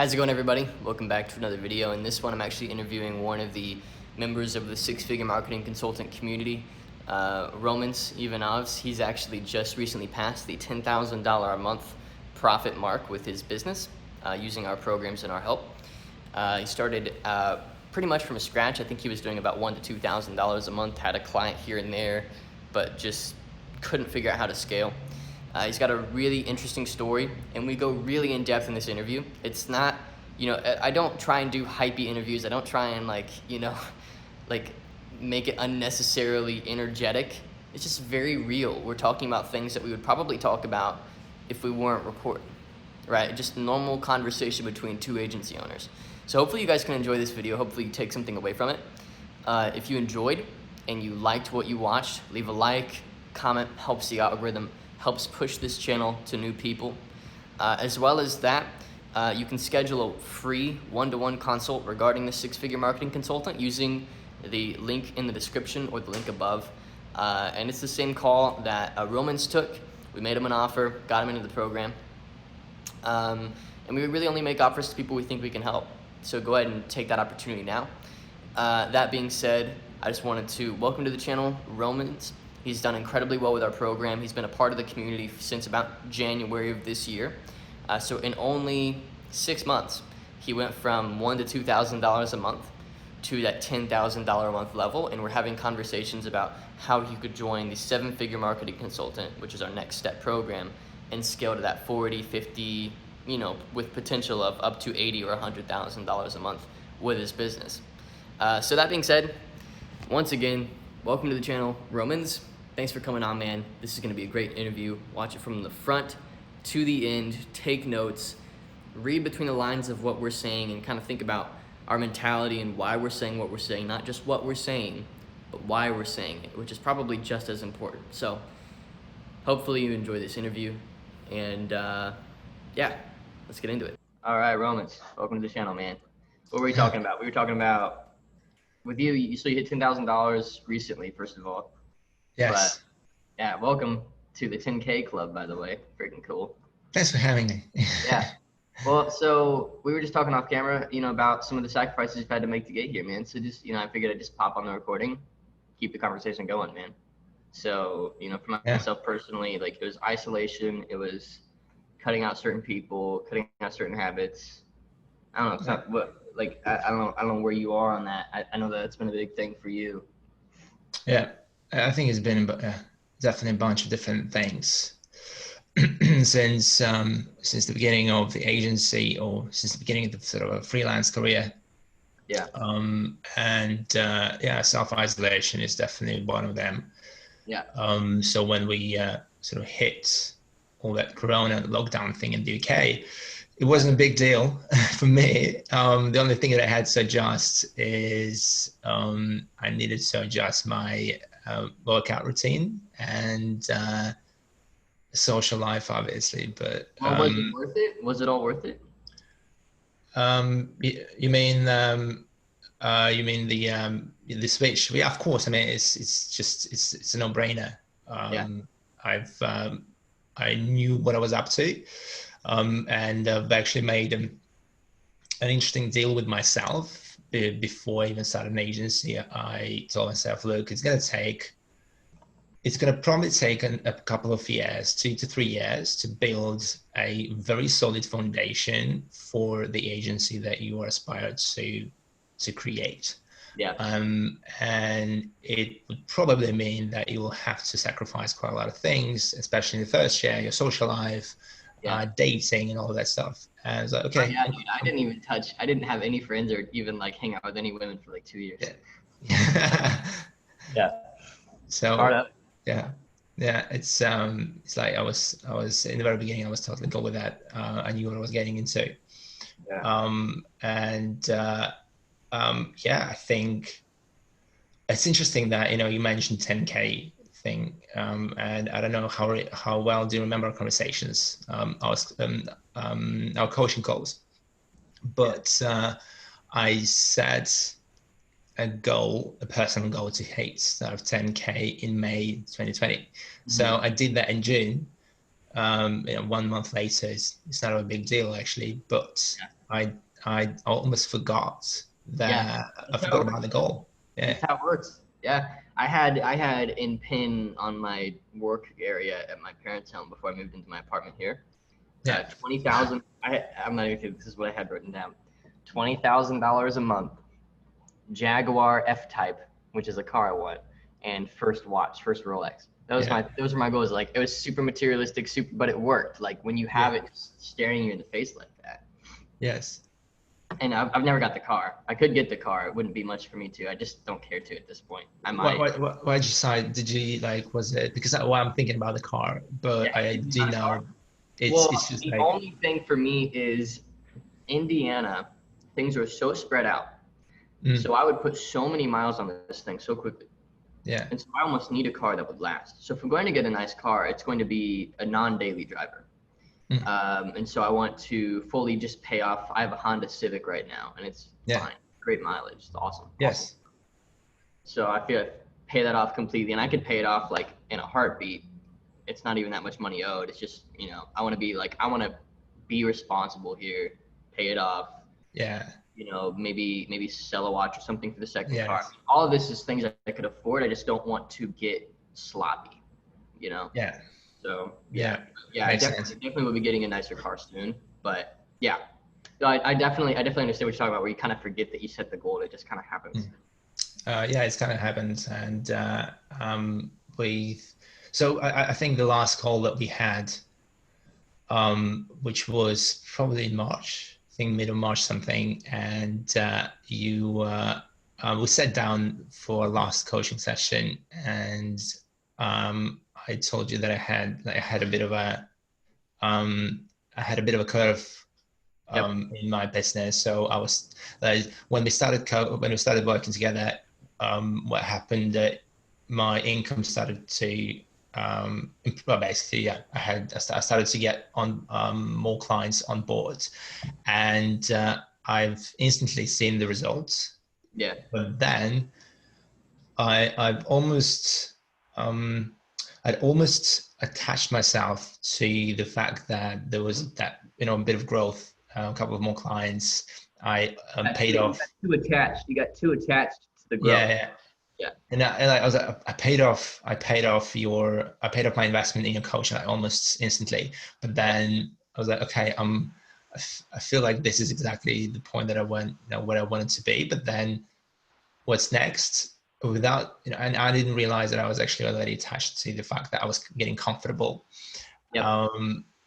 How's it going, everybody? Welcome back to another video. In this one, I'm actually interviewing one of the members of the six-figure marketing consultant community, Romans, Ivanovs. He's actually just recently passed the $10,000 a month profit mark with his business using our programs and our help. He started pretty much from scratch. I think he was doing about $1,000 to $2,000 a month, had a client here and there, but just couldn't figure out how to scale. He's got a really interesting story, and we go really in depth in this interview. It's not, I don't try and do hypey interviews. I don't try and make it unnecessarily energetic. It's just very real. We're talking about things that we would probably talk about if we weren't recording, right? Just normal conversation between two agency owners. So hopefully you guys can enjoy this video. Hopefully you take something away from it. If you enjoyed and you liked what you watched, leave a like, comment, helps the algorithm, helps push this channel to new people. As well as that, you can schedule a free one-to-one consult regarding the six-figure marketing consultant using the link in the description or the link above. And it's the same call that Romans took. We made him an offer, got him into the program. And we really only make offers to people we think we can help. So go ahead and take that opportunity now. That being said, I just wanted to welcome to the channel Romans. He's done incredibly well with our program. He's been a part of the community since about January of this year. So in only 6 months, he went from $1,000 to $2,000 a month to that $10,000 a month level. And we're having conversations about how he could join the seven-figure marketing consultant, which is our next step program, and scale to that 40, 50, with potential of up to $80,000 or $100,000 a month with his business. So that being said, once again, welcome to the channel, Romans. Thanks for coming on, man. This is going to be a great interview. Watch it from the front to the end. Take notes. Read between the lines of what we're saying and kind of think about our mentality and why we're saying what we're saying. Not just what we're saying, but why we're saying it, which is probably just as important. So hopefully you enjoy this interview. And yeah, let's get into it. All right, Romans, welcome to the channel, man. What were we talking about? We were talking about, with you, so you hit $10,000 recently, first of all. Yes. But yeah, welcome to the 10K club, by the way. Freaking cool. Thanks for having me. Yeah. Well, so we were just talking off camera, about some of the sacrifices you've had to make to get here, man. So just, I figured I'd just pop on the recording, keep the conversation going, man. So, for myself personally, it was isolation. It was cutting out certain people, cutting out certain habits. I don't know. It's not what, I don't know where you are on that. I know that it's been a big thing for you. Yeah. I think it's been definitely a bunch of different things since the beginning of the agency, or since the beginning of the sort of a freelance career. Yeah. Self-isolation is definitely one of them. Yeah. So when we sort of hit all that Corona lockdown thing in the UK, it wasn't a big deal for me. The only thing that I had to adjust is I needed to adjust my workout routine and social life, obviously. But was it worth it? Was it all worth it? You mean the switch? Yeah, of course. I mean, it's a no-brainer. I knew what I was up to. And I've actually made an interesting deal with myself. Before I even started an agency, I told myself, look, it's going to probably take a couple of years, 2 to 3 years, to build a very solid foundation for the agency that you are aspired to create. Yeah. And it would probably mean that you will have to sacrifice quite a lot of things, especially in the first year, your social life, dating and all that stuff. And I was like, okay. Yeah, dude, I didn't have any friends or even hang out with any women for 2 years. Yeah. Yeah. So it's like I was in the very beginning, I was totally cool with that. I knew what I was getting into. Yeah. I think it's interesting that, you mentioned 10K thing, and I don't know how well do you remember our conversations, our coaching calls, but I set a personal goal to hit 10K in May 2020. Mm-hmm. So I did that in June. 1 month later, it's not a big deal actually, but I almost forgot Yeah, that I that's how forgot it about works. the goal. Yeah. That's how it works. Yeah, I had in pin on my work area at my parents' home before I moved into my apartment here. Yeah. 20,000. I'm not even kidding. This is what I had written down. $20,000 a month. Jaguar F Type, which is a car I want, and first watch, first Rolex. Yeah. Those were my goals. Like it was super materialistic, super, but it worked. Like when you have Yeah. it staring you in the face like that. Yes. And I've never got the car. I could get the car. It wouldn't be much for me to. I just don't care to at this point. I might. Why did you decide? Did you like? Was it because I'm thinking about the car, Yeah, but I it's do not a car. know Well, it's just the like only thing for me is Indiana. Things are so spread out. mm, So I would put so many miles on this thing so quickly. yeah. And so I almost need a car that would last. So if I'm going to get a nice car, it's going to be a non-daily driver. Mm, And so I want to fully just pay off. I have a Honda Civic right now, and it's yeah. fine. Great mileage. It's awesome. Awesome. Yes. So I feel like pay that off completely, and I could pay it off like in a heartbeat. It's not even that much money owed. It's just, I want to be like, I want to be responsible here, pay it off, Yeah. maybe sell a watch or something for the second car. Yes. All of this is things I could afford. I just don't want to get sloppy, you know? Yeah. So yeah, Yeah. yeah, I Makes definitely, sense. definitely will be getting a nicer car soon, but yeah. So I definitely understand what you're talking about, where you kind of forget that you set the goal. It just kind of happens. Mm. Yeah, it's kind of happened, and we. So I think the last call that we had, which was probably in March, I think middle March something, and we sat down for a last coaching session, and I told you that I had a bit of a I had a bit of a curve Yep. in my business. So I was like, when we started working together, what happened that my income started to well, basically, yeah, I started to get on more clients on board, and I've instantly seen the results. Yeah. But then I've almost I'd almost attached myself to the fact that there was that a bit of growth, a couple of more clients. I paid You off. got too attached. You got too attached to the Yeah, growth. yeah. Yeah. And I was like, I paid off my investment in your coach like almost instantly. But Yeah. then I was like, okay, I feel like this is exactly the point that I went, where I wanted to be. But then what's next? Without, and I didn't realize that I was actually already attached to the fact that I was getting comfortable. Yep.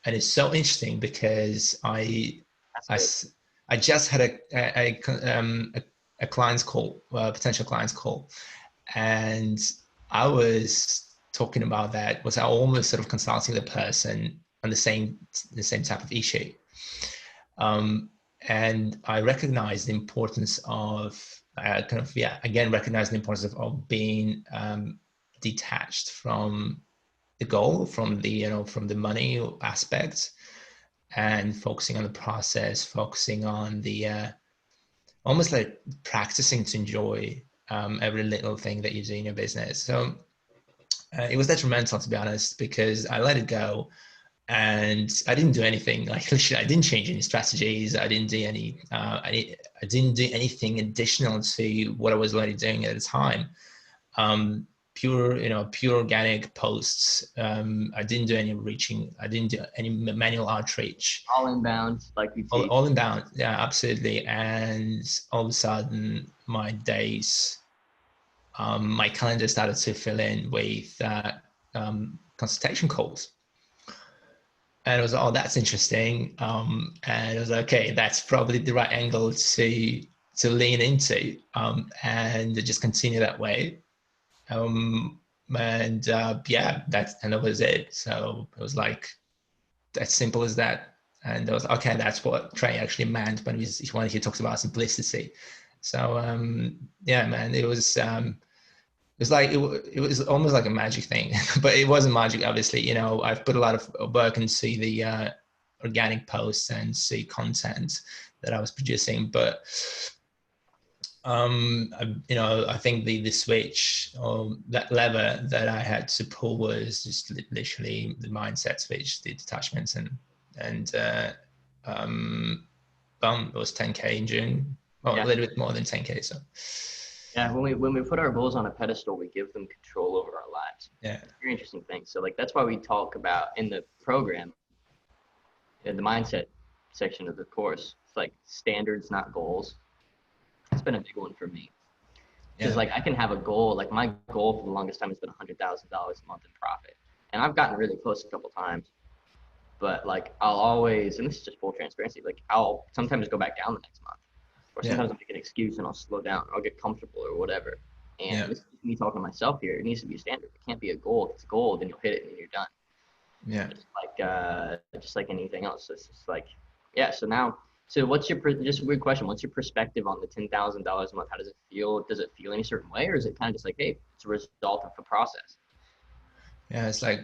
And it's so interesting because That's I, good. I just had a client's call, a potential client's call, and I was talking about that. Was I almost sort of consulting the person on the same type of issue, and I recognized the importance of recognize the importance of being detached from the goal, from the money aspect, and focusing on the process, focusing on the almost like practicing to enjoy every little thing that you do in your business. So it was detrimental, to be honest, because I let it go and I didn't do anything. Like literally, I didn't change any strategies. I didn't do I didn't do anything additional to what I was already doing at the time. Pure organic posts. I didn't do any reaching. I didn't do any manual outreach. All inbound, like we teach. All inbound. Yeah, absolutely. And all of a sudden, my days, my calendar started to fill in with consultation calls. And it was, oh, that's interesting. And I was like, okay, that's probably the right angle to lean into, and just continue that way. And that was it. So it was like as simple as that. And I was okay. That's what Trey actually meant when he talks about simplicity. So yeah, man, it was. It was almost like a magic thing, but it wasn't magic. Obviously, I've put a lot of work into the organic posts and the content that I was producing, but I think the switch or that lever that I had to pull was just literally the mindset switch, the detachments and bum, it was 10K in June. Well, Yeah. a little bit more than 10K. So Yeah, when we put our goals on a pedestal, we give them control over our lives. yeah, Very interesting thing. So like that's why we talk about in the program, in the mindset section of the course, it's like standards, not goals. It's been a big one for me because yeah, like I can have a goal. Like my goal for the longest time has been $100,000 a month in profit, and I've gotten really close a couple times. But like I'll always, and this is just full transparency, like I'll sometimes go back down the next month, or yeah, sometimes I'll make an excuse and I'll slow down, or I'll get comfortable or whatever. yeah, And this is me talking to myself here. It needs to be a standard. It can't be a goal. If it's a goal, then you'll hit it and you're done. yeah. Just like anything else. It's just like, yeah. So now, so what's your just a weird question? What's your perspective on the $10,000 a month? How does it feel? Does it feel any certain way, or is it kind of just like, hey, it's a result of a process? Yeah, it's like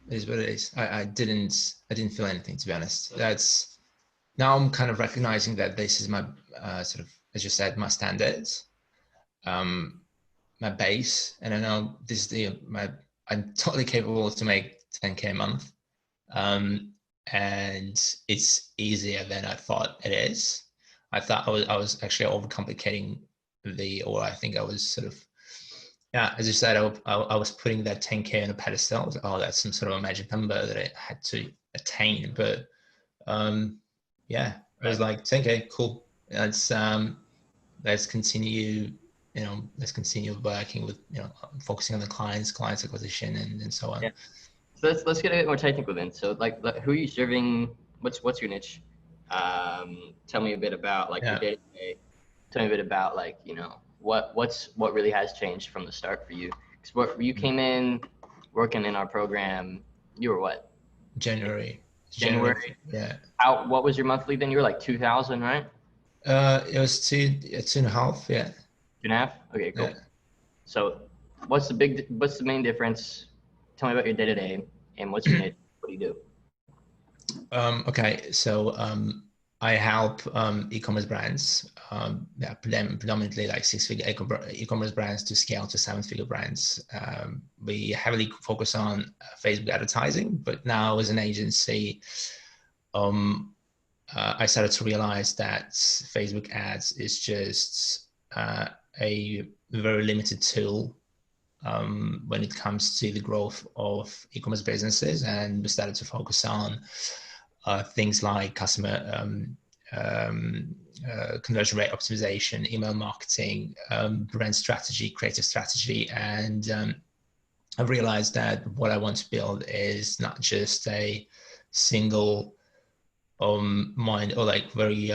it is what it is. I didn't feel anything, to be honest. That's now I'm kind of recognizing that this is my sort of, as you said, my standards, um, my base, and I know this is I'm totally capable to make 10K a month, um, and it's easier than I thought it is. I thought I was actually overcomplicating or I think I was sort of, yeah, as you said, I was putting that 10K on a pedestal. I was like, oh, that's some sort of a magic number that I had to attain. But um, yeah, it was Right. like 10K, cool. Let's continue, let's continue working with, focusing on the clients acquisition and so on. Yeah. So let's get a bit more technical then. So who are you serving? What's your niche? Tell me a bit about like your Yeah. day to day. Tell me a bit about like what really has changed from the start for you. Because what you came in working in our program, you were what, January. January. January? Yeah. What was your monthly then? You were like 2,000, right? It was 2.5. Yeah. 2.5. Okay, Yeah. cool. So what's the main difference? Tell me about your day to day and what's your niche? What do you do? Okay, so I help e-commerce brands, yeah, predominantly like six-figure e-commerce brands to scale to seven-figure brands. We heavily focus on Facebook advertising, but now as an agency, um, I started to realize that Facebook ads is just a very limited tool when it comes to the growth of e-commerce businesses, and we started to focus on things like customer conversion rate optimization, email marketing, brand strategy, creative strategy, and I've realized that what I want to build is not just a single mind or like very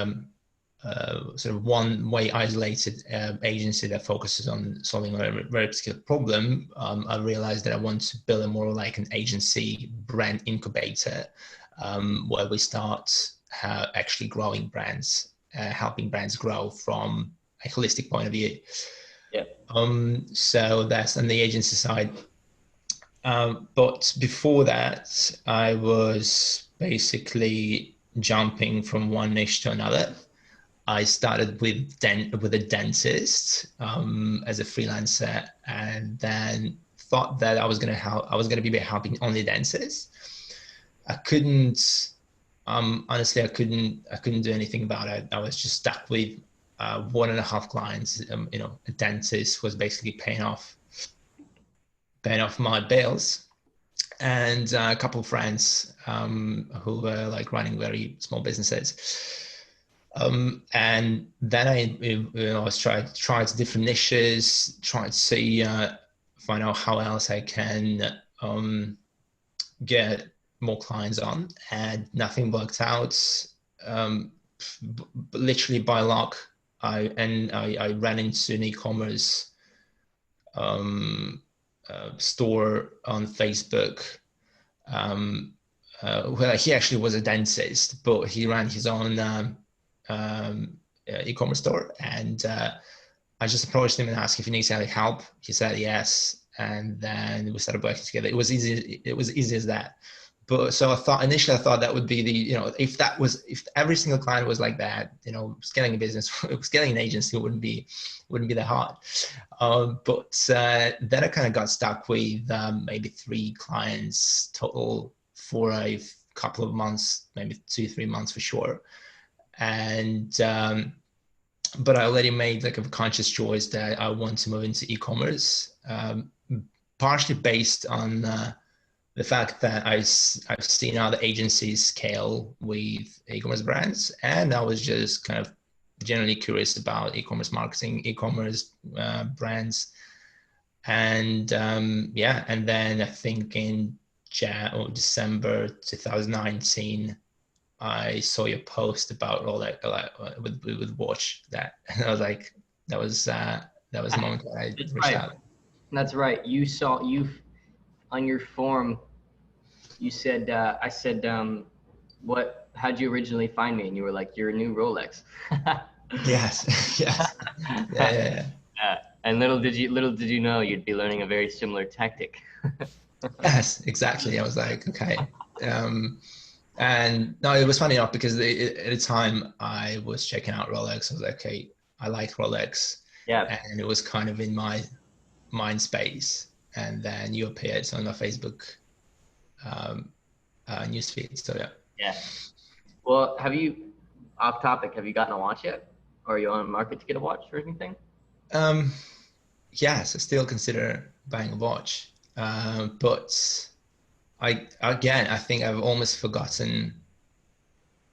sort of one way isolated agency that focuses on solving a very particular problem. I realized that I want to build a more like an agency brand incubator where we start actually growing brands, helping brands grow from a holistic point of view. Yeah. So that's on the agency side. But before that, I was basically jumping from one niche to another. I started with a dentist as a freelancer, and then thought that I was gonna help. I was gonna be helping only dentists. I couldn't. Honestly, I couldn't do anything about it. I was just stuck with one and a half clients. A dentist was basically paying off my bills, and a couple of friends who were like running very small businesses. And then I was tried different niches, tried to see find out how else I can get more clients on, and nothing worked out. Um, Literally by luck, I ran into an e-commerce store on Facebook. Well, he actually was a dentist, but he ran his own e-commerce store, and I just approached him and asked if he needs any help. He said yes, and then we started working together. It was easy. It was easy as that. But so initially I thought that would be if every single client was like that, scaling a business, scaling an agency wouldn't be that hard. But then I kind of got stuck with maybe 3 clients total for a couple of months, maybe 2, 3 months for sure. and but I already made like a conscious choice that I want to move into e-commerce, partially based on the fact that I've seen other agencies scale with e-commerce brands, and I was just kind of generally curious about e-commerce marketing, e-commerce brands, and and then I think in December 2019. I saw your post about all that with watch that, and I was like, that was the moment that I That's reached right. out. That's right. You on your form. You said I said how'd you originally find me? And you were like, you're a new Rolex. Yes, yes, yeah. And little did you know you'd be learning a very similar tactic. Yes, exactly. I was like, okay. And no, it was funny enough because at the time I was checking out Rolex. I was like, okay, I like Rolex, Yeah. and it was kind of in my mind space. And then you appeared on my Facebook um, newsfeed. So yeah. Yeah. Well, off topic, have you gotten a watch yet? Or are you on the market to get a watch or anything? Um, yes, I still consider buying a watch, but I think I've almost forgotten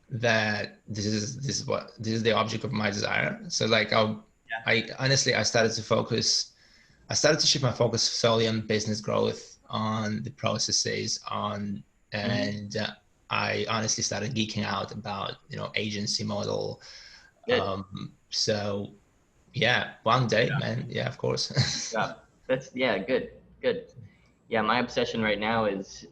that this is the object of my desire. So like Yeah. I honestly I started to focus. I started to shift my focus solely on business growth, on the processes, on Hmm. and I honestly started geeking out about agency model. Good. So yeah, one day, man. Yeah, of course. Yeah. Yeah, good. Good. Yeah, my obsession right now is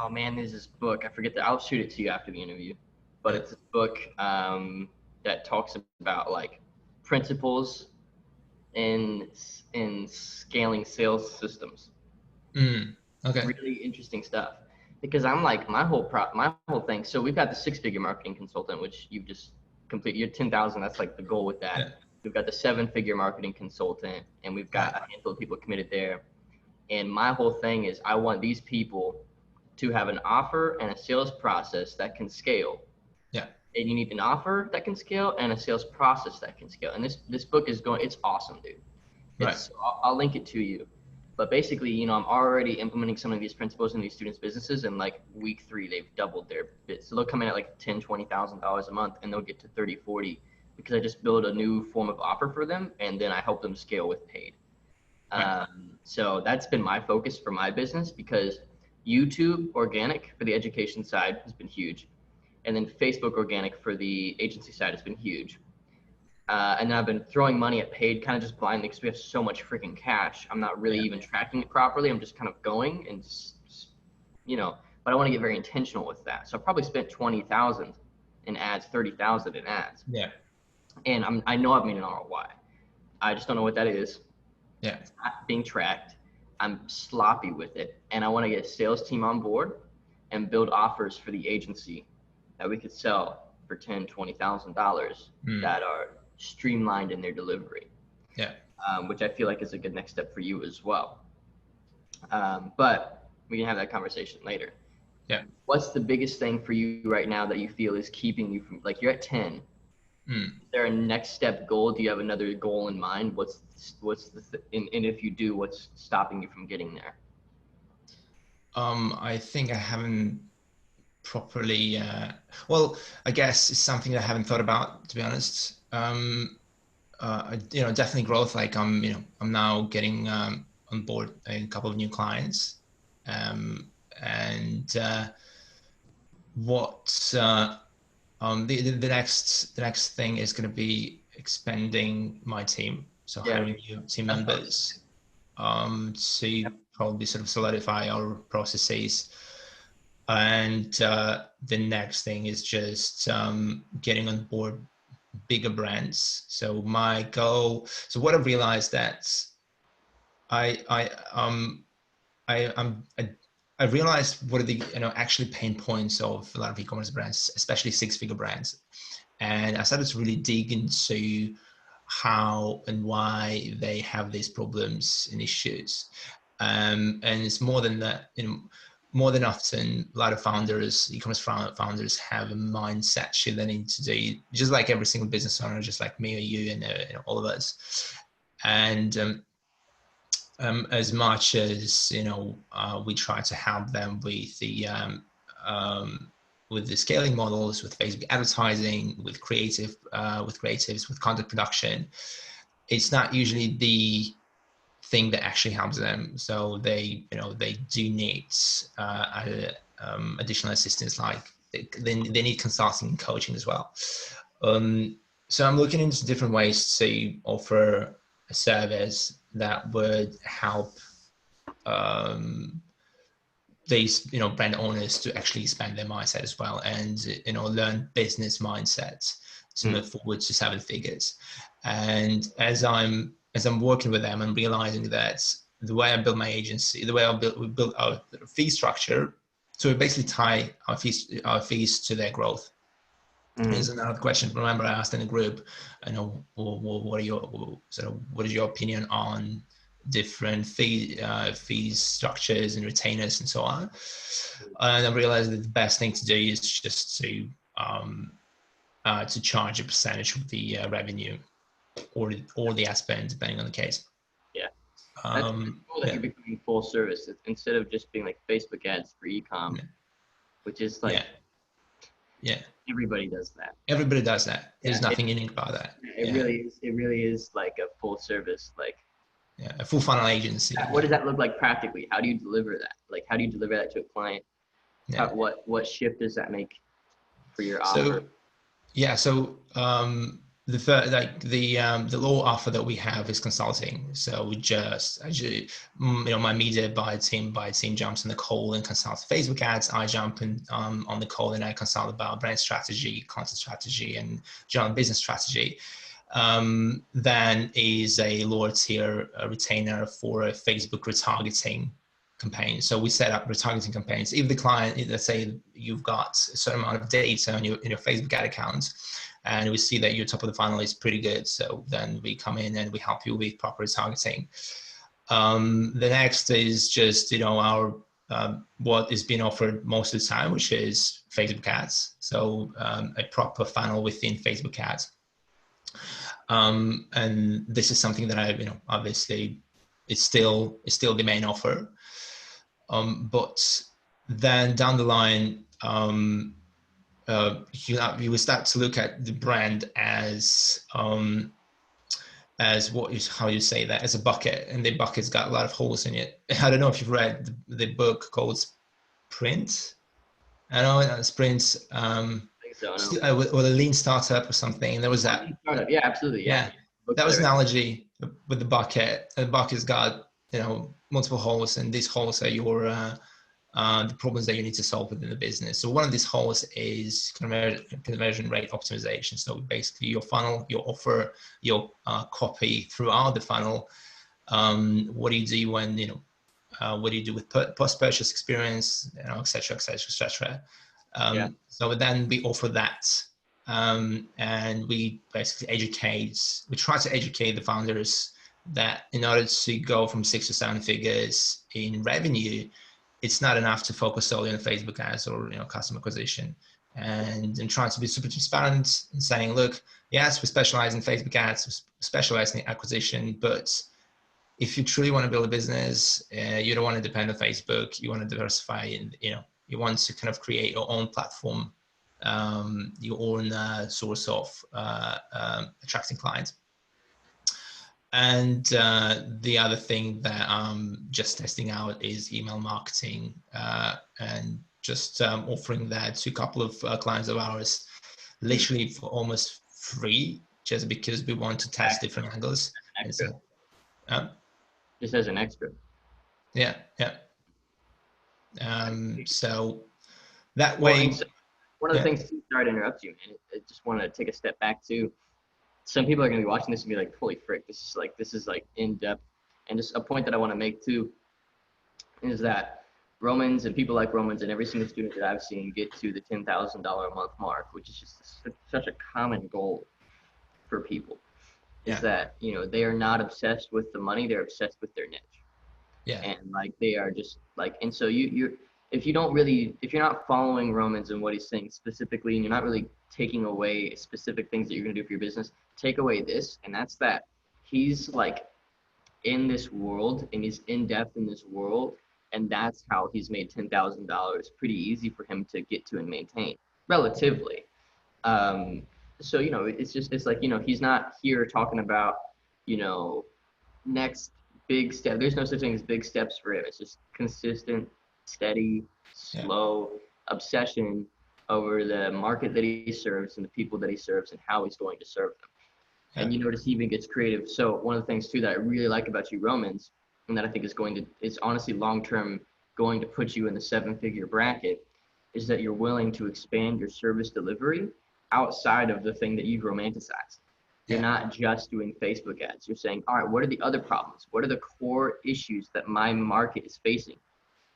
oh man, there's this book. I forget I'll shoot it to you after the interview. But Yeah. it's a book that talks about like principles in scaling sales systems. Okay. Really interesting stuff. Because I'm like my whole thing. So we've got the six-figure marketing consultant, which you've just completed. You're 10,000. That's like the goal with Yeah. that. We've got the seven-figure marketing consultant, and we've got Right. a handful of people committed there. And my whole thing is I want these people to have an offer and a sales process that can scale. Yeah. And you need an offer that can scale and a sales process that can scale. And this book is going. It's awesome, dude. Right. I'll link it to you. But basically, I'm already implementing some of these principles in these students' businesses. And like week 3, they've doubled their bits. So they'll come in at like $10,000-$20,000 a month, and they'll get to 30-40 because I just build a new form of offer for them, and then I help them scale with paid. Right. So that's been my focus for my business because YouTube organic for the education side has been huge, and then Facebook organic for the agency side has been huge. And then I've been throwing money at paid kind of just blindly because we have so much freaking cash. I'm not really Yeah. even tracking it properly. I'm just kind of going and but I want to get very intentional with that. So I probably spent 20,000 in ads, 30,000 in ads, Yeah. and I know I've made an ROI. I just don't know what that is. Yeah. It's not being tracked. I'm sloppy with it, and I want to get a sales team on board and build offers for the agency that we could sell for $10,000-$20,000 that are streamlined in their delivery, Yeah. which I feel like is a good next step for you as well. But we can have that conversation later. Yeah. What's the biggest thing for you right now that you feel is keeping you from, like, you're at 10? Is there a next step goal? Do you have another goal in mind? And if you do, what's stopping you from getting there? I think I haven't properly. Well, I guess it's something that I haven't thought about, to be honest. Definitely growth. Like I'm now getting on board a couple of new clients, and what the next thing is going to be expanding my team, so Yeah, hiring new team that's what I was members to probably sort of solidify our processes. And the next thing is just getting on board bigger brands. So my goal. So what I've realized that I I I I'm I realized what are the actually pain points of a lot of e-commerce brands, especially six-figure brands, and I started to really dig into how and why they have these problems and issues. And it's more than that. more than often, a lot of founders, e-commerce founders, have a mindset shift they need to do, just like every single business owner, just like me or you and all of us. And as much as we try to help them with the scaling models, with Facebook advertising, with creatives, with content production, it's not usually the thing that actually helps them. So they do need additional assistance, like they need consulting and coaching as well. So I'm looking into different ways to offer a service that would help these brand owners to actually expand their mindset as well, and learn business mindsets to move forward to 7 figures. And as I'm working with them, I'm realizing that the way I build my agency, the way we build our fee structure, so we basically tie our fees to their growth. Is another question. Remember, I asked in the group, what is your opinion on different fee structures and retainers and so on? And I realized that the best thing to do is just to charge a percentage of the revenue or the ad spend, depending on the case. Yeah, that's cool that you're becoming full service instead of just being like Facebook ads for e-com, which is like everybody does that. Everybody does that. There's nothing unique about that. It really is like a full service, like a full funnel agency. What does that look like practically? How do you deliver that? Like, how do you deliver that to a client? What shift does that make for your offer? The low offer that we have is consulting. So we just actually, my media buy team jumps on the call and consults Facebook ads. I jump in on the call and I consult about brand strategy, content strategy, and general business strategy. Then is a lower tier retainer for a Facebook retargeting campaign. So we set up retargeting campaigns. If the client, let's say you've got a certain amount of data on your Facebook ad account, and we see that your top of the funnel is pretty good, so then we come in and we help you with proper retargeting. The next is just our what is being offered most of the time, which is Facebook ads. So a proper funnel within Facebook ads. And this is something that I, obviously it's still the main offer. But then down the line, you will start to look at the brand as as a bucket, and the bucket's got a lot of holes in it. I don't know if you've read the book called Sprint. I know it's Sprint. Or a lean startup or something. There was that. Startup. Yeah, absolutely. Yeah. That was an analogy with the bucket. The bucket's got multiple holes, and these holes are the problems that you need to solve within the business. So one of these holes is conversion rate optimization. So basically your funnel, your offer, your copy throughout the funnel. What do you do when what do you do with post-purchase experience, et cetera, et cetera, et cetera. So then we offer that, and we basically try to educate the founders that in order to go from 6 to 7 figures in revenue, it's not enough to focus solely on Facebook ads or customer acquisition, and trying to be super transparent and saying, look, yes, we specialize in Facebook ads, we specialize in acquisition, but if you truly want to build a business, you don't want to depend on Facebook. You want to diversify, and you want to kind of create your own platform, your own source of attracting clients. And the other thing that I'm just testing out is email marketing, and just offering that to a couple of clients of ours, literally for almost free, just because we want to test different angles. Just as an extra. Yeah. So that way. One of the things, sorry to interrupt you, man. I just want to take a step back too. Some people are going to be watching this and be like, holy frick, this is like in depth. And just a point that I want to make too is that Romans and people like Romans and every single student that I've seen get to the $10,000 a month mark, which is just such a common goal for people, is that, they are not obsessed with the money, they're obsessed with their niche. Yeah. And like, they are just like, and so if you're not following Romans and what he's saying specifically, and you're not really taking away specific things that you're going to do for your business, take away this, and that's that he's like in this world and he's in depth in this world, and that's how he's made $10,000 pretty easy for him to get to and maintain relatively. Um, so it's like he's not here talking about you know next big step. There's no such thing as big steps for him. It's just consistent, steady, Yeah. slow obsession over the market that he serves and the people that he serves and how he's going to serve them. Yeah. And you notice he even gets creative. So one of the things too that I really like about you, Romans, and that I think is honestly long term going to put you in the 7-figure bracket, is that you're willing to expand your service delivery outside of the thing that you've romanticized. You're Yeah. not just doing Facebook ads. You're saying, all right, what are the other problems? What are the core issues that my market is facing?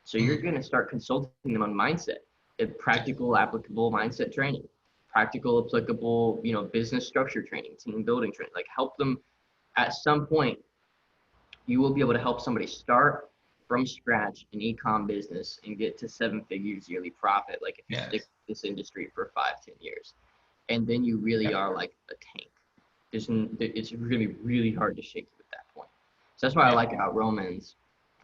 So you're going to start consulting them on mindset, practical, applicable mindset training, practical, applicable, business structure training, team building training. Like help them at some point. You will be able to help somebody start from scratch an e-com business and get to 7 figures yearly profit. Like if you Yeah. stick with this industry for 5-10 years, and then you really are like a tank. It's going to be really hard to shake you at that point. So that's why I like about Romans.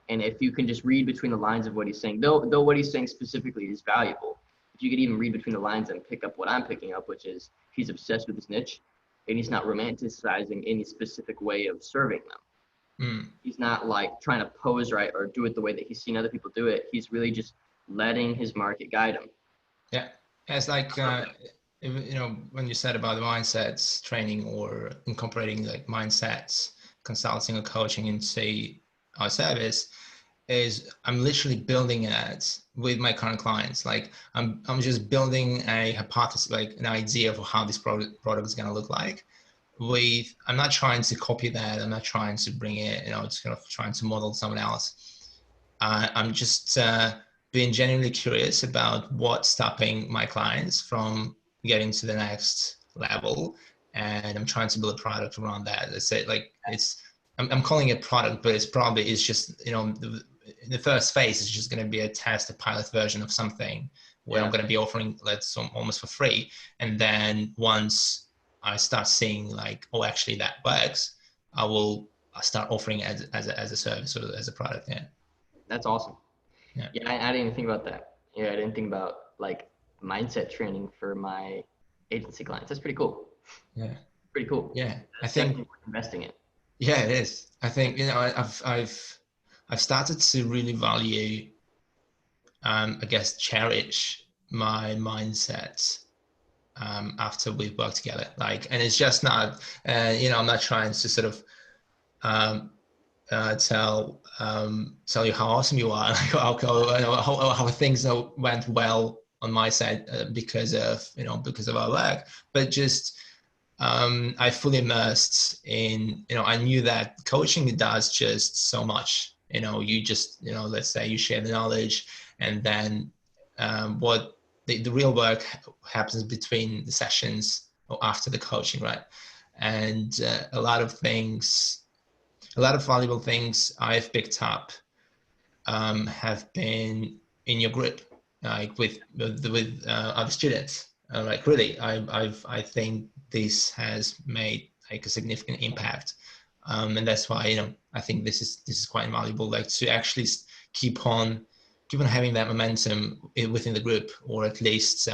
And if you can just read between the lines of what he's saying, though what he's saying specifically is valuable, if you could even read between the lines and pick up what I'm picking up, which is he's obsessed with his niche and he's not romanticizing any specific way of serving them. He's not like trying to pose right or do it the way that he's seen other people do it. He's really just letting his market guide him. Yeah. It's like, when you said about the mindsets training or incorporating like mindsets, consulting or coaching into our service, is I'm literally building it with my current clients. Like I'm just building a hypothesis, like an idea of how this product is going to look like. I'm not trying to copy that. I'm not trying to bring it, it's kind of trying to model someone else. I'm just being genuinely curious about what's stopping my clients from getting to the next level, and I'm trying to build a product around that. Let's say like I'm calling it product, but it's just the first phase is just going to be a test, a pilot version of something where I'm going to be offering almost for free, and then once I start seeing like, oh, actually that works, I'll start offering it as a service or as a product. Yeah. That's awesome. Yeah. Yeah, I didn't even think about that. Yeah, I didn't think about like mindset training for my agency clients. That's pretty cool. Yeah. Pretty cool. Yeah. That's definitely worth investing in. Yeah, it is. I think, I've started to really value, I guess, cherish my mindset after we've worked together. Like, and it's just not, I'm not trying to sort of um, tell you how awesome you are, like how things went well on my side because of our work, but just I fully immersed in, I knew that coaching does just so much. You just, let's say you share the knowledge, and then what the real work happens between the sessions or after the coaching, right? And a lot of valuable things I've picked up have been in your group, like with other students. Like really, I think this has made like a significant impact, and that's why I think this is quite invaluable. Like to actually keep on having that momentum within the group, or at least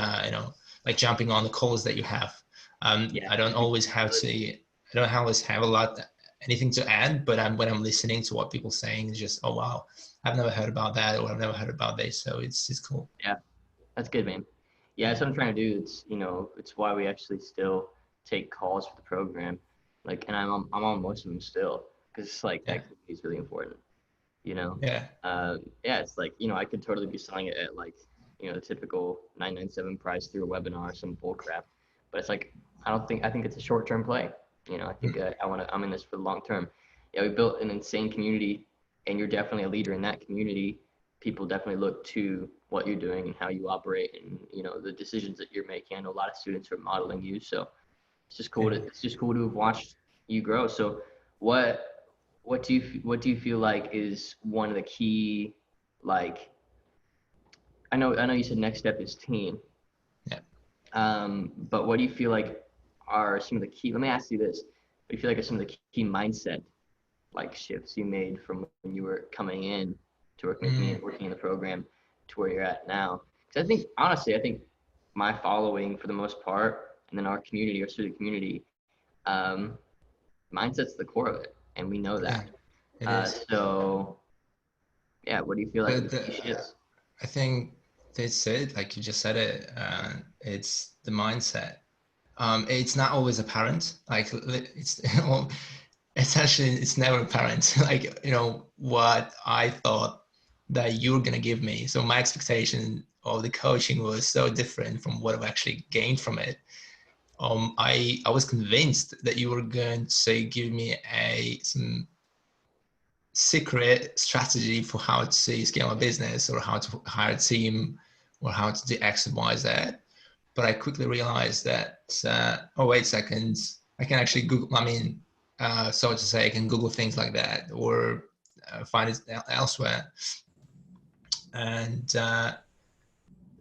like jumping on the calls that you have. I don't always have a lot anything to add, but when I'm listening to what people are saying, it's just, oh wow, I've never heard about that, or I've never heard about this. So it's cool. Yeah, that's good, man. Yeah, that's what I'm trying to do. It's why we actually still take calls for the program. Like, and I'm on most of them still because it's like that is really important. Yeah. Yeah, it's like I could totally be selling it at like the typical 997 price through a webinar or some bull crap, but it's like I think it's a short term play. I think I'm in this for the long term. Yeah, we built an insane community, and you're definitely a leader in that community. People definitely look to what you're doing and how you operate, and the decisions that you're making. I know a lot of students are modeling you, so it's just cool to have watched you grow. So what do you feel like is one of the key like I know you said next step is team. Yeah. But what do you feel like are some of the key, let me ask you this. What do you feel like are some of the key mindset like shifts you made from when you were coming in to working in the program to where you're at now? Because I think, honestly, I think my following for the most part, and then our community, our student community, um, mindset's the core of it. And we know Yeah, that. it is. So yeah, what do you feel like are But the key shifts? I think that's it. Like you just said it. It's the mindset. It's not always apparent. Like it's it's actually it's never apparent. Like what I thought that you were gonna give me. So my expectation of the coaching was so different from what I've actually gained from it. I was convinced that you were going to give me some secret strategy for how to scale a business or how to hire a team or how to do X and Y, Z. But I quickly realized that, oh, wait a second, I can actually Google, so to say, I can Google things like that or find it elsewhere. And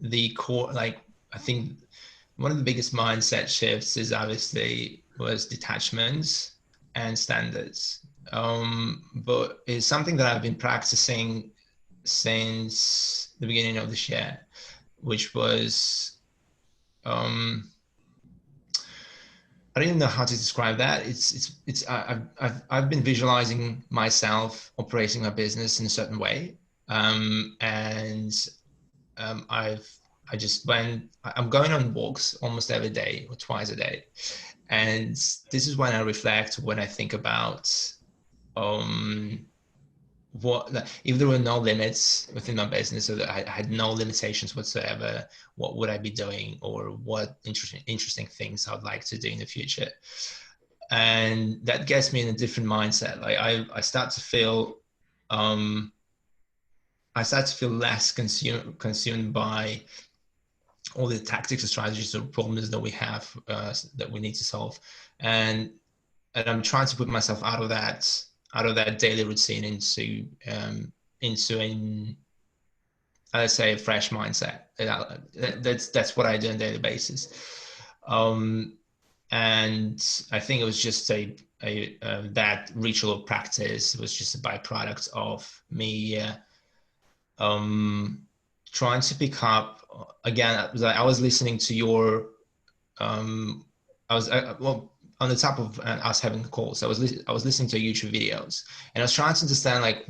the core, like, I think one of the biggest mindset shifts is obviously was detachments and standards. But it's something that I've been practicing since the beginning of this year, which was I don't even know how to describe that. I've been visualizing myself operating my business in a certain way, and I just I'm going on walks almost every day or twice a day, and this is when I reflect, when I think about um if there were no limits within my business, or that I had no limitations whatsoever, what would I be doing, or what interesting things I would like to do in the future. And that gets me in a different mindset. Like I start to feel less consumed by all the tactics and strategies or problems that we have that we need to solve, and I'm trying to put myself out of that daily routine into an, let's say, a fresh mindset. That's what I do on a daily basis. And I think it was just that ritual practice was just a byproduct of me trying to pick up again. I was listening to your I was well, on the top of us having calls. I was listening to YouTube videos, and I was trying to understand like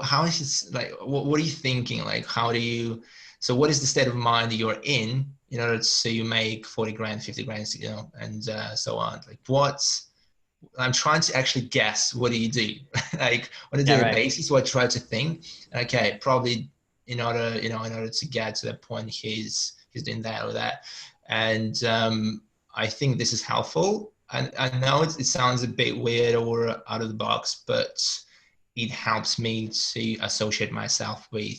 how is it, like what are you thinking, like how do you, so what is the state of mind that you're in order to you make 40 grand, 50 grand, and so on. Like I'm trying to actually guess, what do you do? Like on a Yeah, daily right. basis, so I try to think, okay, probably in order to get to that point, he's doing that or that. And I think this is helpful. And I know it sounds a bit weird or out of the box, but it helps me to associate myself with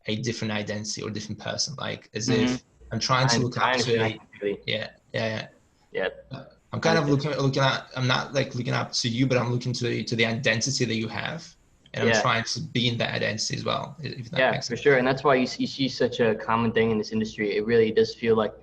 a different identity or different person, like as Mm-hmm. if I'm trying to look I up to understand a, completely. yeah, yeah, Yeah, yeah. I'm I kind of understand. looking at, I'm not like looking up to you, but I'm looking to the identity that you have. And I'm Yeah. trying to be in that identity as well, if that Yeah, makes for sense. sure. And that's why you see such a common thing in this industry. It really does feel like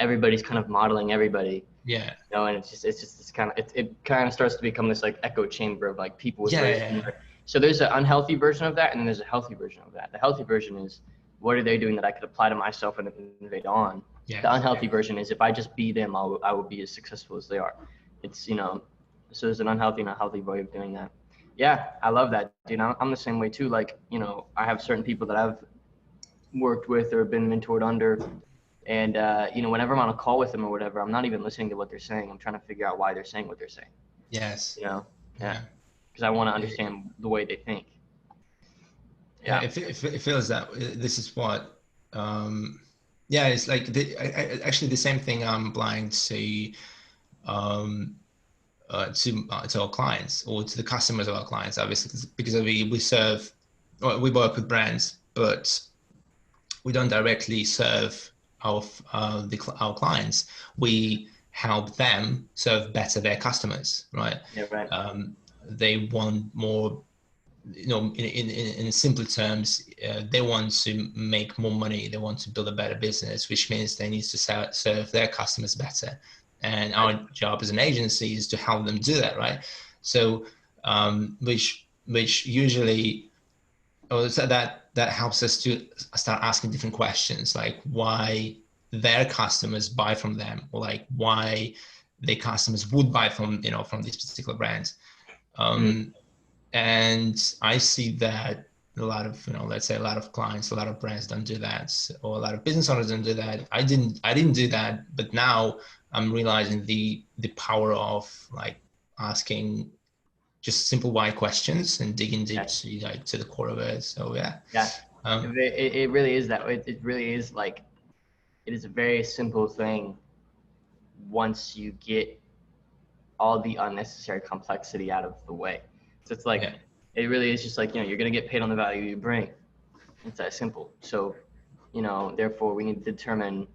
everybody's kind of modeling everybody, Yeah. and it's just this kind of, it kind of starts to become this like echo chamber of like people with Yeah. very Yeah. similar. So there's an unhealthy version of that, and then there's a healthy version of that. The healthy version is, what are they doing that I could apply to myself and innovate on? The Yes. unhealthy version is, if I just be them, I will be as successful as they are. It's, so there's an unhealthy and a healthy way of doing that. Yeah, I love that, dude. I'm the same way too. Like, I have certain people that I've worked with or been mentored under, and whenever I'm on a call with them or whatever, I'm not even listening to what they're saying. I'm trying to figure out why they're saying what they're saying. Yes. Yeah, Yeah. because I want to It, understand the way they think. yeah. Yeah. It feels that this is what, yeah, it's like actually the same thing I'm applying um, to our clients or to the customers of our clients, obviously, because we serve, or we work with brands, but we don't directly serve our clients. We help them serve better their customers, right? Yeah. Right. They want more in simple terms, they want to make more money. They want to build a better business, which means they need to serve their customers better. And our job as an agency is to help them do that, right? So, which usually, so that helps us to start asking different questions, like why their customers buy from them, or like why their customers would buy from these particular brands. And I see that a lot of, let's say a lot of clients, a lot of brands don't do that, or a lot of business owners don't do that. I didn't do that, but now I'm realizing the power of like asking just simple why questions and digging deep to the core of it. So yeah. It really is that. It really is like, it is a very simple thing once you get all the unnecessary complexity out of the way. So it's like, it really is just like, you're going to get paid on the value you bring. It's that simple. So, therefore we need to determine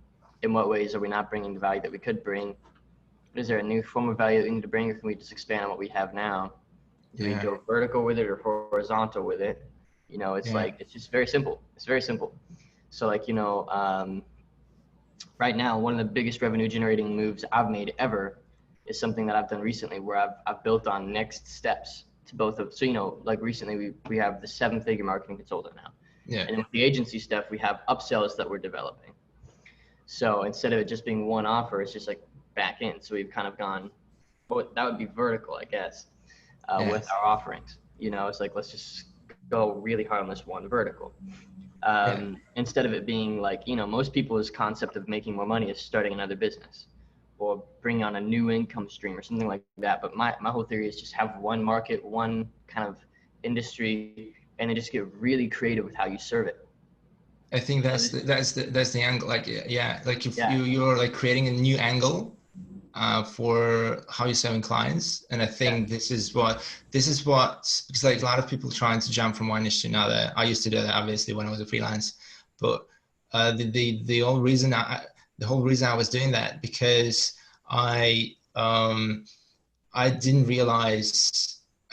in what ways are we not bringing the value that we could bring. Is there a new form of value that we need to bring, or can we just expand on what we have now? Do we go vertical with it or horizontal with it? It's like, it's just very simple. It's very simple. So like, right now, one of the biggest revenue generating moves I've made ever is something that I've done recently, where I've built on next steps to both of, so, like recently we have the 7-figure marketing consultant now. And with the agency stuff, we have upsells that we're developing. So instead of it just being one offer, it's just like back in. So we've kind of gone, well, that would be vertical, I guess, with our offerings. It's like, let's just go really hard on this one vertical. Instead of it being like, most people's concept of making more money is starting another business or bringing on a new income stream or something like that. But my whole theory is just have one market, one kind of industry, and then just get really creative with how you serve it. I think that's the angle. Like, like if you're like creating a new angle for how you're serving clients. And I think this is what, because like a lot of people trying to jump from one niche to another. I used to do that obviously when I was a freelance, but the whole reason I was doing that, because I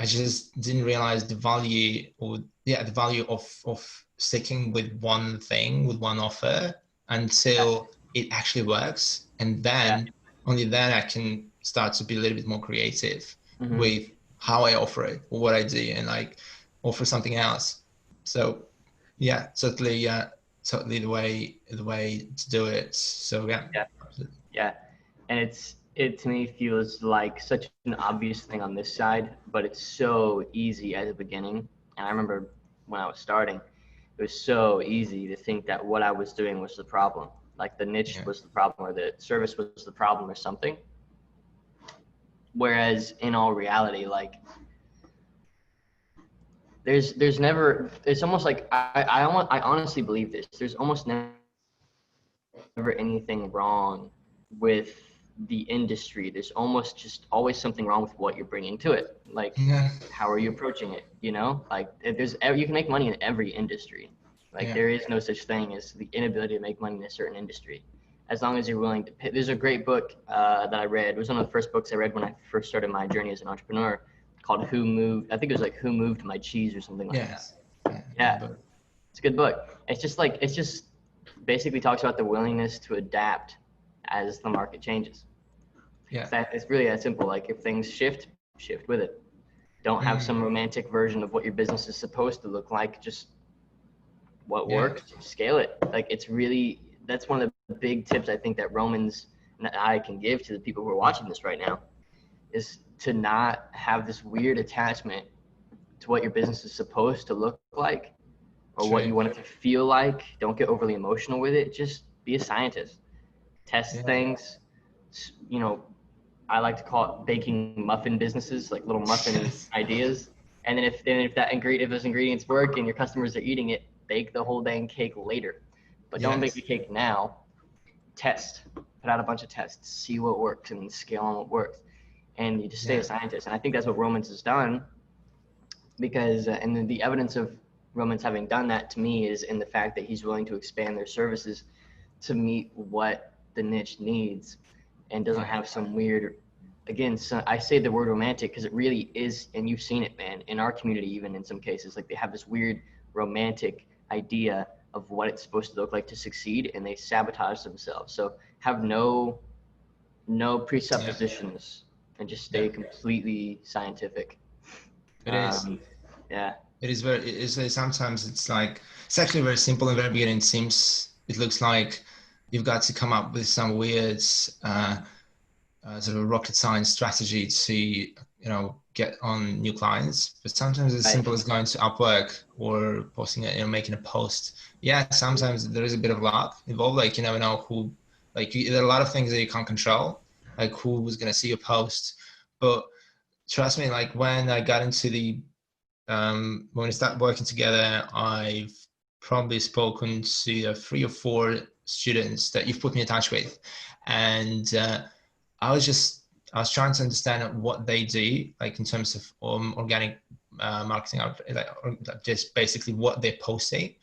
just didn't realize the value, or the value of sticking with one thing, with one offer, until it actually works. And then only then I can start to be a little bit more creative with how I offer it, or what I do, and like offer something else. So certainly the way to do it. So and it to me feels like such an obvious thing on this side, but it's so easy at the beginning. And I remember when I was starting, it was so easy to think that what I was doing was the problem, like the niche was the problem, or the service was the problem, or something. Whereas in all reality, like there's never, it's almost like I honestly believe this, there's almost never anything wrong with the industry. There's almost just always something wrong with what you're bringing to it. Like, how are you approaching it? Like you can make money in every industry. Like there is no such thing as the inability to make money in a certain industry, as long as you're willing to pay. There's a great book that I read. It was one of the first books I read when I first started my journey as an entrepreneur, called Who Moved, I think it was like Who Moved My Cheese or something like that. It's a good book. It's just basically talks about the willingness to adapt as the market changes. It's really that simple. Like if things shift with it. Don't have some romantic version of what your business is supposed to look like. Just what works, scale it. Like that's one of the big tips I think that Romans and that I can give to the people who are watching this right now, is to not have this weird attachment to what your business is supposed to look like, or what you want it to feel like. Don't get overly emotional with it. Just be a scientist. Test things. I like to call it baking muffin businesses, like little muffin ideas. And then if those ingredients work and your customers are eating it, bake the whole dang cake later. But don't bake the cake now. Test. Put out a bunch of tests. See what works and scale on what works. And you just stay a scientist. And I think that's what Romans has done, because and the evidence of Romans having done that to me is in the fact that he's willing to expand their services to meet what the niche needs, and doesn't have some weird again, so I say the word romantic because it really is, and you've seen it, man, in our community, even in some cases, like they have this weird romantic idea of what it's supposed to look like to succeed, and they sabotage themselves. So have no Yeah, presuppositions and just yeah, stay completely scientific. it is. Yeah. It is very. It is, sometimes it's like it's actually very simple in the very beginning. It looks like you've got to come up with some weird sort of rocket science strategy to get on new clients. But sometimes it's Right. simple as going to Upwork or posting it, making a post. Yeah, sometimes there is a bit of luck involved. Like you never know who. Like there are a lot of things that you can't control, like who was going to see your post. But trust me, like when I got into the when we started working together, I've probably spoken to 3 or 4 students that you've put me in touch with, and I was just I was trying to understand what they do, like in terms of organic marketing, like just basically what they're posting,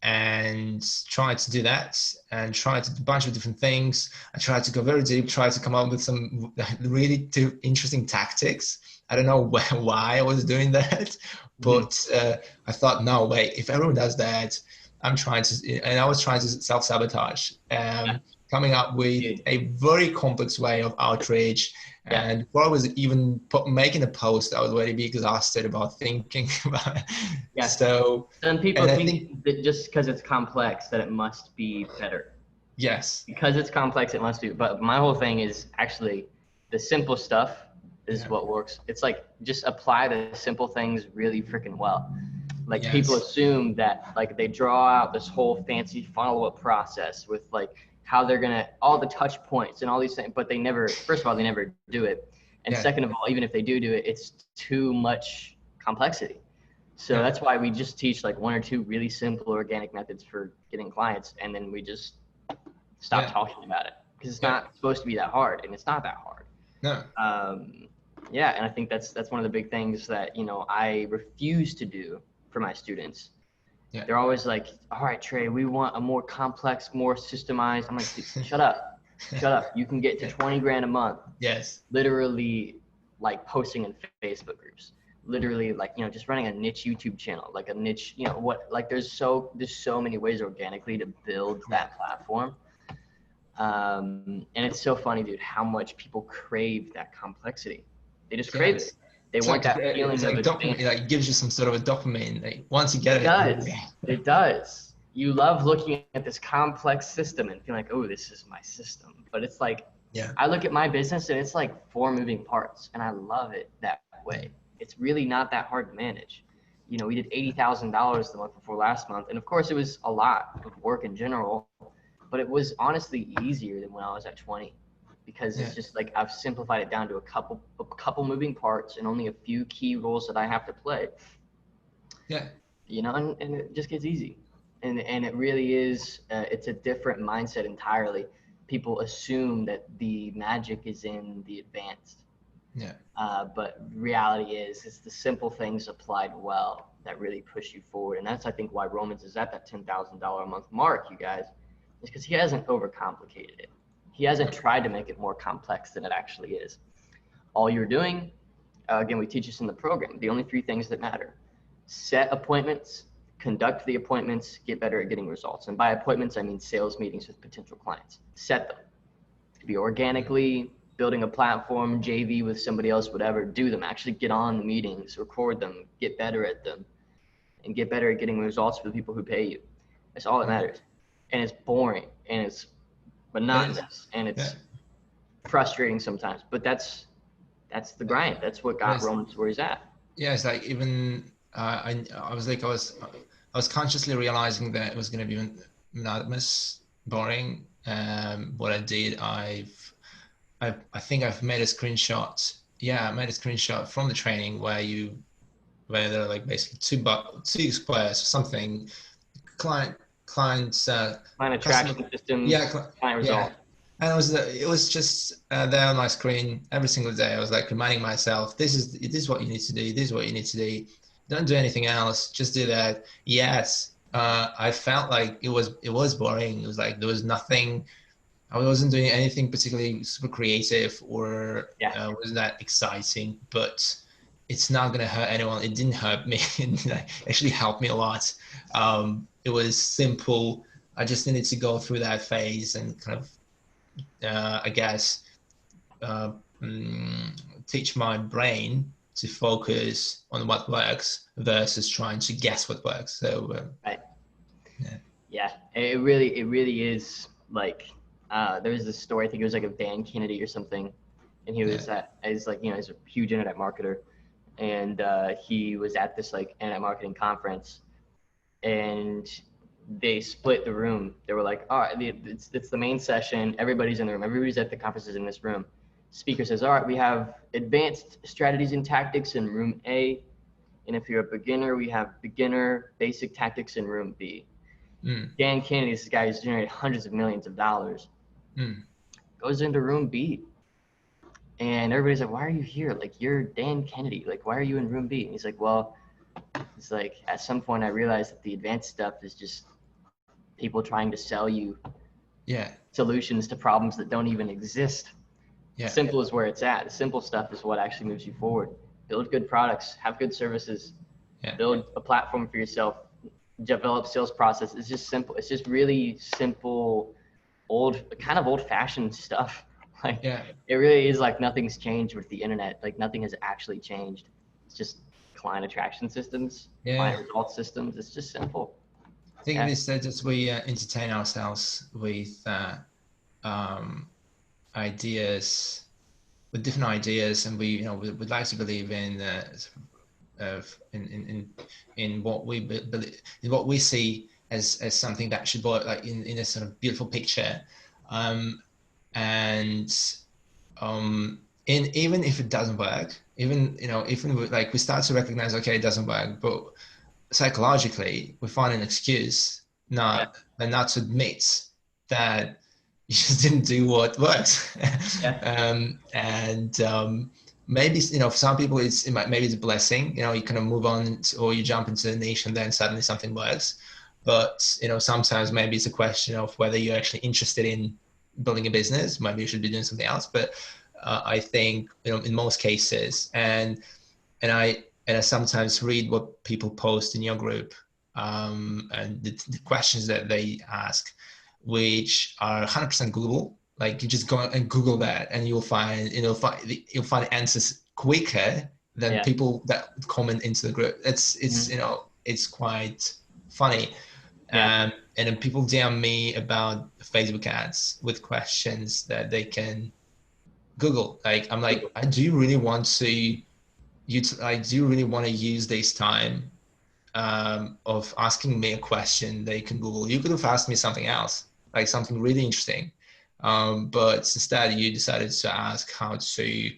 and tried to do that, and tried a bunch of different things. I tried to go very deep, tried to come up with some really interesting tactics. I don't know why I was doing that, Mhm. but I thought, no, wait, if everyone does that, and I was trying to self-sabotage, Yeah. coming up with Dude. a very complex way of outreach. Yeah. And before I was even making a post, I was already be exhausted about thinking about it. Yeah. So, Some people and I think think, that just because it's complex that it must be better. yes, Because it's complex, it must be. But my whole thing is actually the simple stuff is yeah, what works. It's like just apply the simple things really freaking well. Like people yes, assume that like they draw out this whole fancy follow-up process with like how they're gonna all the touch points and all these things, but they never. First of all, they never do it, and yeah, second of all, even if they do it, it's too much complexity. So yeah, that's why we just teach like 1 or 2 really simple organic methods for getting clients, and then we just stop yeah, talking about it because it's yeah, not supposed to be that hard, and it's not that hard. no, Um, yeah, and I think that's one of the big things that I refuse to do for my students. yeah, They're always like, "All right, Trey, we want a more complex, more systemized." I'm like, "Shut up, shut up. You can get to yeah, 20 grand a month, yes, literally, like posting in Facebook groups." Literally, like just running a niche YouTube channel, like a niche, what, like there's so many ways organically to build yeah, that platform. And it's so funny, dude, how much people crave that complexity. They just crave it. yes. They want that It's feeling of like dopamine. advancement. Like it gives you some sort of a dopamine. Like once you get It it, does. It does. You love looking at this complex system and feeling like, oh, this is my system. But it's like, yeah, I look at my business and it's like 4 moving parts, and I love it that yeah, way. It's really not that hard to manage. We did $80,000 the month before last month, and of course, it was a lot of work in general, but it was honestly easier than when I was at 20 because yeah, it's just like I've simplified it down to a couple moving parts and only a few key roles that I have to play, yeah, and it just gets easy. And it really is, it's a different mindset entirely. People assume that the magic is in the advanced, yeah, but reality is it's the simple things applied well that really push you forward. And that's, I think, why Romans is at that $10,000 a month mark, you guys, is because he hasn't overcomplicated it. He hasn't tried to make it more complex than it actually is. All you're doing, again, we teach this in the program, the only 3 things that matter: set appointments, conduct the appointments, get better at getting results. And by appointments, I mean sales meetings with potential clients. Set them. It could be organically, building a platform, JV with somebody else, whatever. Do them. Actually get on the meetings, record them, get better at them, and get better at getting results for the people who pay you. That's all that yeah. matters. And it's boring, and it's It is. monotonous, and Yeah, it's frustrating sometimes. But that's the yeah, grind. That's what it got is. Romans where he's at. Yeah, it's like even I was consciously realizing that it was going to be monotonous, boring. What I did, I think I've made a screenshot. Yeah, I made a screenshot from the training where there are like basically two squares or something. Client clients Client customer. attraction systems, Yeah, client yeah. results. And it was just there on my screen every single day. I was like reminding myself, this is what you need to do. This is what you need to do. Don't do anything else. Just do that. Yes. I felt like it was boring. It was like there was nothing I wasn't doing anything particularly super creative or Yeah. wasn't that exciting, but it's not gonna hurt anyone. It didn't hurt me. It actually helped me a lot. It was simple. I just needed to go through that phase and kind of, I guess, uh, teach my brain to focus on what works versus trying to guess what works. So Right. yeah, Yeah. It really is like, there was this story, I think it was like of Dan Kennedy or something. And he yeah, was he's like, he's a huge internet marketer. And he was at this like internet marketing conference, and they split the room. They were like, all right, it's the main session. Everybody's in the room. Everybody's at the conference is in this room. Speaker says, all right, we have advanced strategies and tactics in room A. And if you're a beginner, we have beginner basic tactics in room B. mm, Dan Kennedy, this guy who's generated hundreds of millions of dollars, mm, goes into room B. And everybody's like, why are you here? Like, you're Dan Kennedy. Like, why are you in room B? And he's like, well, it's like, at some point I realized that the advanced stuff is just people trying to sell you yeah, solutions to problems that don't even exist. yeah, Simple is where it's at. The simple stuff is what actually moves you forward. Build good products, have good services, yeah, build a platform for yourself, develop sales process. It's just simple. It's just really simple, kind of old fashioned stuff. Like, yeah, it really is like nothing's changed with the internet. Like, nothing has actually changed. It's just client attraction systems, yeah. client result systems. It's just simple. I think Yeah. this that we entertain ourselves with um, ideas, with different ideas, and we would like to believe in in what we believe, in what we see as something that should work, like in a sort of beautiful picture, um, and in even if it doesn't work, even like we start to recognize, okay, it doesn't work, but psychologically we find an excuse Yeah. not to admit that you just didn't do what works. Yeah. And maybe for some people maybe it's a blessing, you kind of move on or you jump into a niche and then suddenly something works. But sometimes maybe it's a question of whether you're actually interested in building a business. Maybe you should be doing something else. But I think in most cases, and I sometimes read what people post in your group, and the questions that they ask, which are 100% Google. Like, you just go and Google that, and you'll find answers quicker than Yeah. people that comment into the group. It's Mhm. it's quite funny. Yeah. And then people DM me about Facebook ads with questions that they can Google. Like, I'm like, Google. I do really want to use this time of asking me a question they can Google. You could have asked me something else, like something really interesting. But instead you decided to ask how to,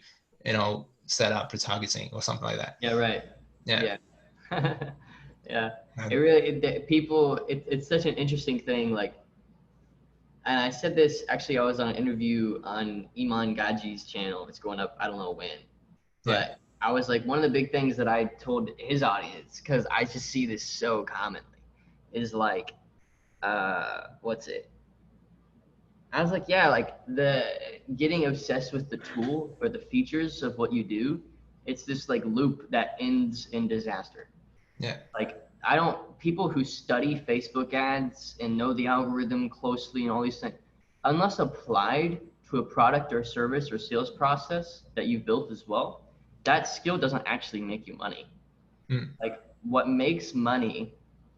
set up retargeting or something like that. Yeah. Right. Yeah. Yeah. Yeah. It Um, really, people, it's such an interesting thing. Like, and I said this actually, I was on an interview on Iman Gaji's channel. It's going up, I don't know when, yeah. but I was like, one of the big things that I told his audience, because I just see this so commonly, is like, what's it? I was like, yeah, like the getting obsessed with the tool or the features of what you do, it's this like loop that ends in disaster. Yeah. Like, I don't, people who study Facebook ads and know the algorithm closely and all these things, unless applied to a product or service or sales process that you've built as well, that skill doesn't actually make you money. Mm, Like, what makes money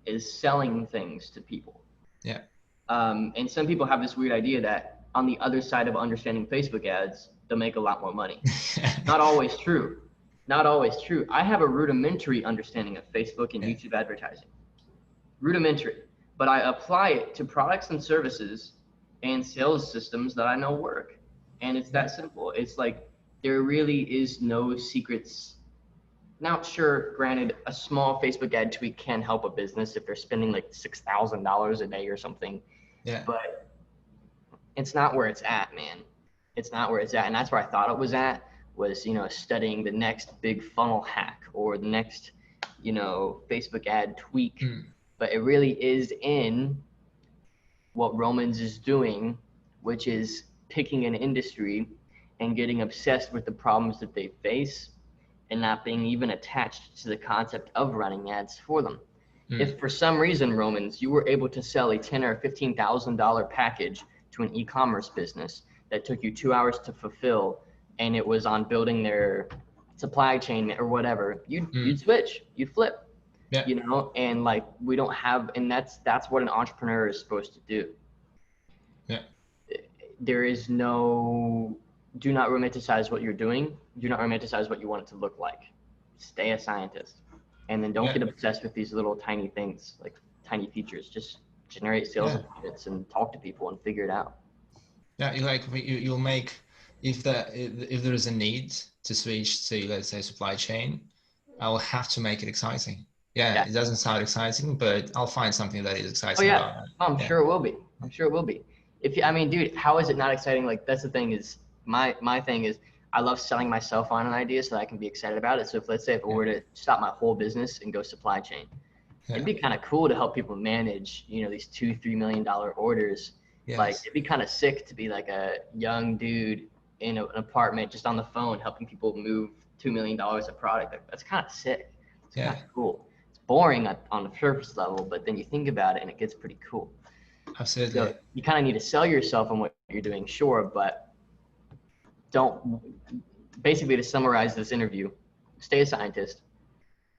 is selling things to people. yeah. And some people have this weird idea that on the other side of understanding Facebook ads, they'll make a lot more money. Not always true. Not always true. I have a rudimentary understanding of Facebook and Yeah. YouTube advertising. Rudimentary. But I apply it to products and services and sales systems that I know work. And it's Yeah. that simple. It's like, there really is no secrets. Now, sure, granted, a small Facebook ad tweak can help a business if they're spending like $6,000 a day or something, Yeah. but it's not where it's at, man. It's not where it's at. And that's where I thought it was at, was, studying the next big funnel hack or the next, Facebook ad tweak. Mm, But it really is in what Romans is doing which is picking an industry and getting obsessed with the problems that they face and not being even attached to the concept of running ads for them. If for some reason, Romans, you were able to sell a $10,000 or $15,000 package to an e-commerce business that took you 2 hours to fulfill, and it was on building their supply chain or whatever, you'd switch, you'd flip, Yeah. you know, and like we don't have, and that's what an entrepreneur is supposed to do. Yeah. There is no, do not romanticize what you're doing. Do not romanticize what you want it to look like. Stay a scientist. And then don't get obsessed with these little tiny things, like tiny features. Just generate sales appointments and talk to people and figure it out. Yeah, you'll make, if there is a need to switch to, let's say, supply chain, I will have to make it exciting. Yeah, it doesn't sound exciting, but I'll find something that is exciting about it. I'm sure it will be. I'm sure it will be. I mean, dude, how is it not exciting? Like, that's the thing is, my thing is, I love selling myself on an idea so that I can be excited about it. So if, let's say, if I were to stop my whole business and go supply chain, it'd be kind of cool to help people manage, you know, these $2-3 million orders. Yes. Like, it'd be kind of sick to be like a young dude in an apartment just on the phone helping people move $2 million of product. Like, that's kind of sick. It's kind of cool. It's boring on the surface level, but then you think about it and it gets pretty cool. Absolutely. So you kind of need to sell yourself on what you're doing, sure, but don't, basically to summarize this interview, stay a scientist.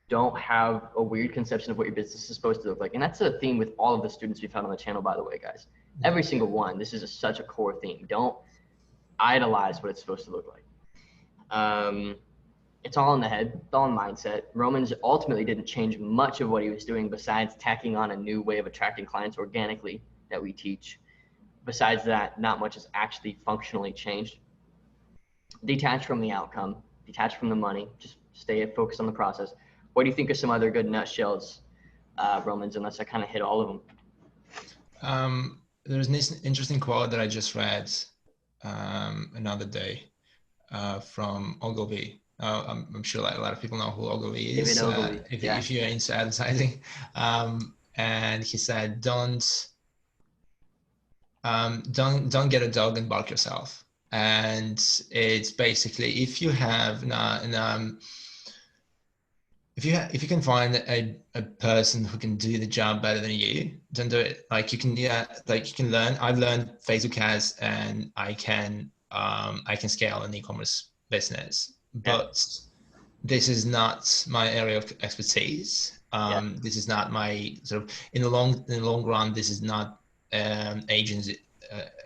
Don't have a weird conception of what your business is supposed to look like. And that's a theme with all of the students we've had on the channel, by the way, guys. Every single one. This is such a core theme. Don't idolize what it's supposed to look like. It's all in the head. It's all in mindset. Romans ultimately didn't change much of what he was doing besides tacking on a new way of attracting clients organically that we teach. Besides that, not much has actually functionally changed. Detach from the outcome. Detach from the money. Just stay focused on the process. What do you think are some other good nutshells, Romans, unless I kind of hit all of them? There's this interesting quote that I just read another day from Ogilvy. I'm sure like a lot of people know who Ogilvy is. If you're into advertising. And he said, don't get a dog and bark yourself. And it's basically, if you have if you can find a person who can do the job better than you, don't do it. Like you can learn. I've learned Facebook ads, and I can scale an e-commerce business, but this is not my area of expertise. This is not my sort of, in the long run, this is not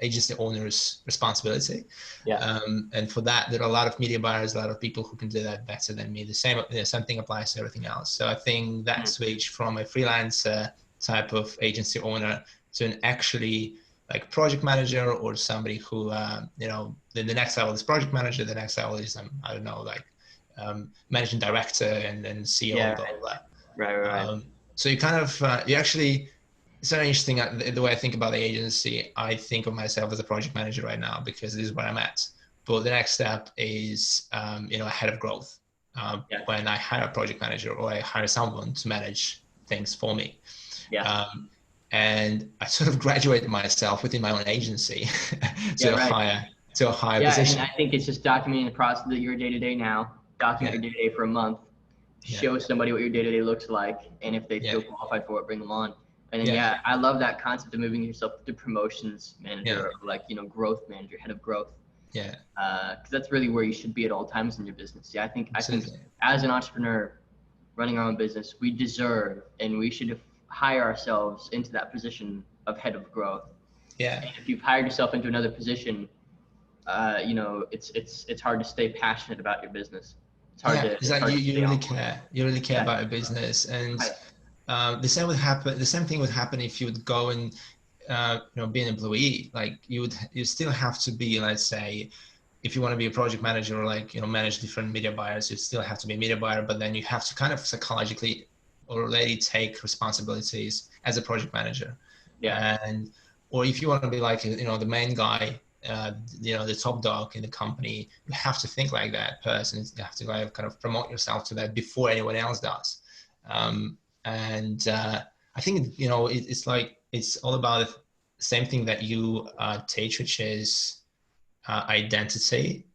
agency owner's responsibility. And for that, there are a lot of media buyers, a lot of people who can do that better than me. The same thing applies to everything else. So I think that switch from a freelancer type of agency owner to an actually like project manager, or somebody who the next level is project manager, the next level is I don't know, like managing director and then CEO and all that. Right. So you kind of you actually, it's very interesting the way I think about the agency. I think of myself as a project manager right now because this is where I'm at. But the next step is, head of growth. When I hire a project manager or I hire someone to manage things for me. And I sort of graduated myself within my own agency to a higher position. And I think it's just documenting the process that your day-to-day now. Document your day-to-day for a month. Show somebody what your day-to-day looks like, and if they feel qualified for it, bring them on. And then, I love that concept of moving yourself to promotions manager, or like, growth manager, head of growth. Because that's really where you should be at all times in your business. I think as an entrepreneur running our own business, we deserve and we should hire ourselves into that position of head of growth. And if you've hired yourself into another position, it's hard to stay passionate about your business. It's hard to. It's like you really care. You really care about your business, and the same thing would happen if you would go and be an employee. Like you still have to be, let's say, if you want to be a project manager or manage different media buyers, you still have to be a media buyer, but then you have to kind of psychologically already take responsibilities as a project manager. Or if you want to be like the main guy, the top dog in the company, you have to think like that person. You have to kind of promote yourself to that before anyone else does. I think it's all about same thing that you teach, which is identity,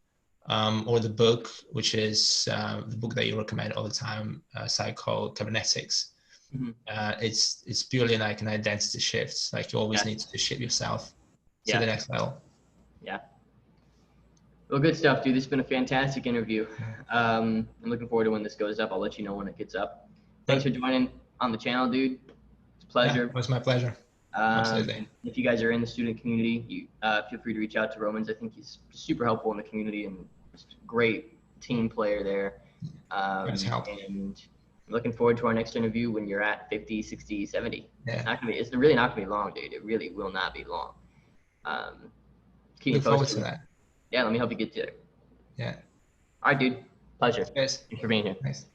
or the book, which is the book that you recommend all the time, a site called Cybernetics. Mm-hmm. It's purely like an identity shift. Like you always need to shift yourself to the next level. Yeah. Well, good stuff, dude. This has been a fantastic interview. I'm looking forward to when this goes up. I'll let you know when it gets up. Thanks for joining on the channel, dude. It's a pleasure. Yeah, it was my pleasure. Absolutely. If you guys are in the student community, you feel free to reach out to Romans. I think he's super helpful in the community and just a great team player there. And I'm looking forward to our next interview when you're at 50, 60, 70. Yeah. It's really not gonna be long, dude. It really will not be long. Keep Look forward to that. Yeah, let me help you get to it. Yeah. All right, dude. Pleasure. Yes. Thanks for being here. Nice.